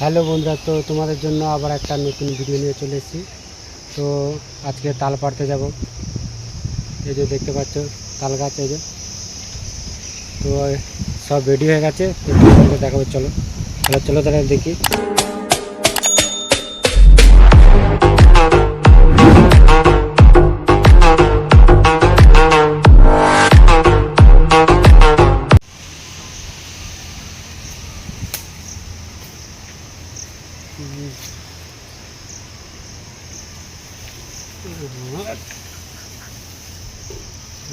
Hello বন্ধুরা, তো তোমাদের জন্য আবার একটা নতুন ভিডিও নিয়ে চলে এসেছি। তো আজকে তাল পাড়তে যাব। এই যে দেখতে পাচ্ছ তাল গাছ, এই যে তো সব রেডি হয়ে গেছে। তো তোমাদেরকে দেখাবো, চলো চলো চলো তাহলে দেখি।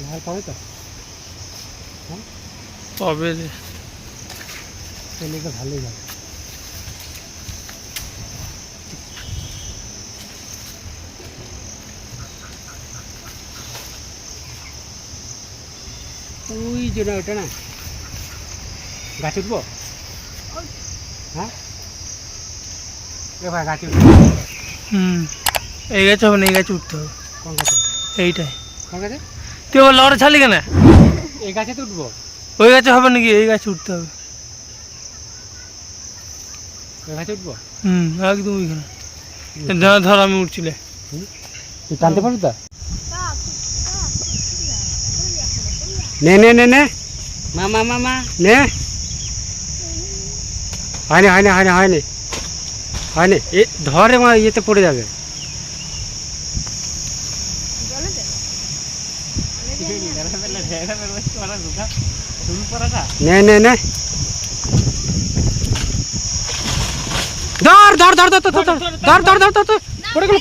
লাল পাবে তো পাবে রে, চলে তো ভালোই যাবে। ওই যে না, ওটা না গাছ উঠবো। হ্যাঁ এ ভাই গাছ উঠবো। এই গাছে হবে না, এই গাছে উঠতে হবে। কোন গাছে? এইটাই। কোন গাছে? তুই আবার লড়ে ছাড়লি কেন? এই গাছে তো উঠবো। ওই গাছে হবে নাকি? এই গাছে উঠতে হবে। ওই গাছে উঠবো। একদম ওইখানে ধর আমি উঠছিলে। তুই টানতে পারবি তো? নে নে নে নে মামা মামা নে। হয়নি হয়নি হয়নি হয়নি হয়নি, এ ধরে মা ইয়েতে পড়ে যাবে। নে নে নে ধর ধর ধর ধর ধর ধর ধর ধর ধর ধর পড়ে গেল।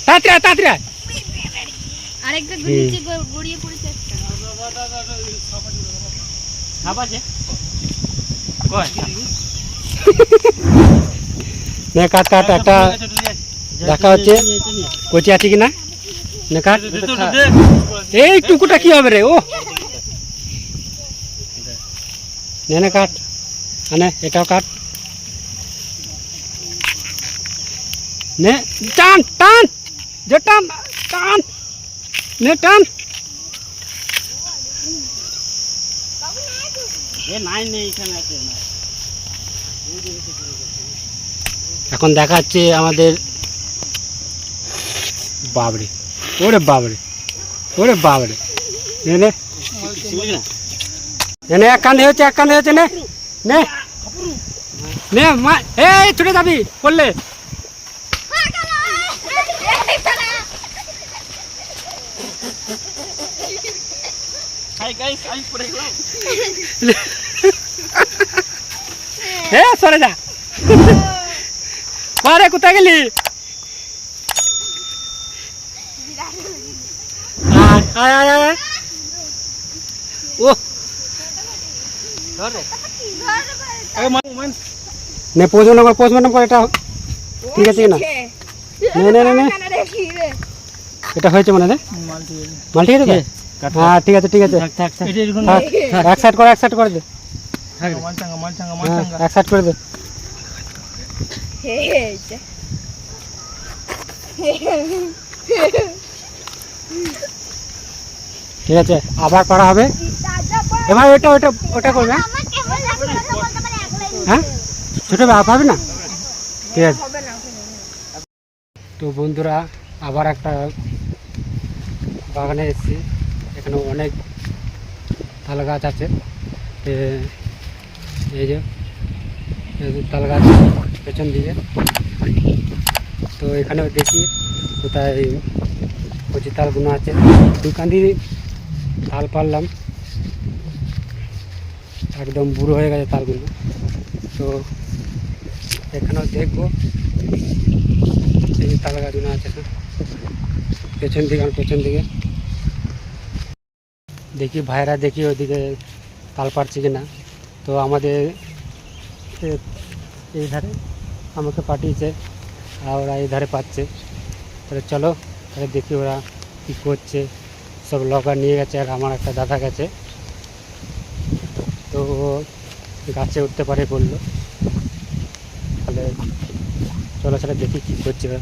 তাড়াতাড়ি তাড়াতাড়ি আরেকটা নিচে গড়িয়ে পড়েছে একটা। নে কাট কাট, একটা দেখা হচ্ছে কচি আছে কিনা। নে কাট। এই টুকুটা কি হবে রে? ও নে নে কাট, নে এটাও কাট। নে টান টান, যে টান টান, নে টান। এখন দেখাচ্ছে আমাদের বাবরে। ওরে বাবরে, ওরে বাবরে। নে নে নে, এক কান্দে হচ্ছে, এক কান্দে হচ্ছে। নে নে নে মা, এই ছুটে যাবি পড়লে। হ্যাঁ সরে যা। মারে কোথায় গেলি? আয় আয় আয় আয়। ও নে পোস্টমর্টম কর, পোস্টমর্টম কর। এটা ঠিক আছে কিনা? নে নে নে নে, এটা হয়েছে মনে হয়। মাল ঠিক আছে তো? হ্যাঁ ঠিক আছে ঠিক আছে, এক সাইড করে, এক সাইড করে দে। এক সাইড করে দে। ঠিক আছে, আবার করা হবে। এবার ওটা ওটা ওটা করবে। হ্যাঁ ছোট পাবে না, ঠিক আছে। তো বন্ধুরা, আবার একটা বাগানে এসেছি। এখানে অনেক তাল গাছ আছে। এই যে তাল গাছ পেছন দিকে। তো এখানেও দেখি কোথায় কচি তালগুলো আছে। দোকান দিয়ে তাল পারলাম, একদম বুড়ো হয়ে গেছে তালগুলো। তো এখানেও দেখবো এই যে তাল গাছগুলো আছে পেছন দিকে। আর পেছন দিকে দেখি ভাইরা, দেখি ওইদিকে তাল পারছে কিনা। তো আমাদের এই ধারে আমাকে পাঠিয়েছে, আর ওরা এই ধারে পাচ্ছে। তাহলে চলো তাহলে দেখি ওরা কী করছে। সব লগা নিয়ে গেছে, আর আমার একটা দাদা গেছে। তো গাছে উঠতে পারে বললো। তাহলে চলো সেটা দেখি কী করছে ওরা।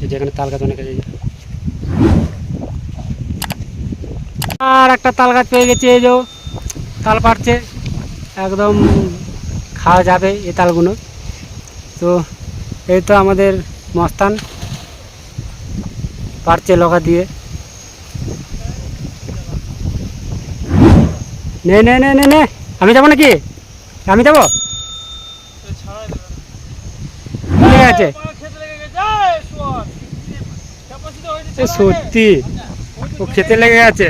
এই যেখানে তাল গাছ অনেক আছে। আর একটা তাল গাছ পেয়ে গেছি, এই যে তাল পাড়ছে, একদম খাওয়া যাবে এই তালগুলো। তো এই তো আমাদের মস্তান পাড়ছে লগা দিয়ে। নে নে নে নে নে, আমি যাবো নাকি? আমি যাবো? ঠিক আছে, সত্যি ও খেতে লেগে গেছে।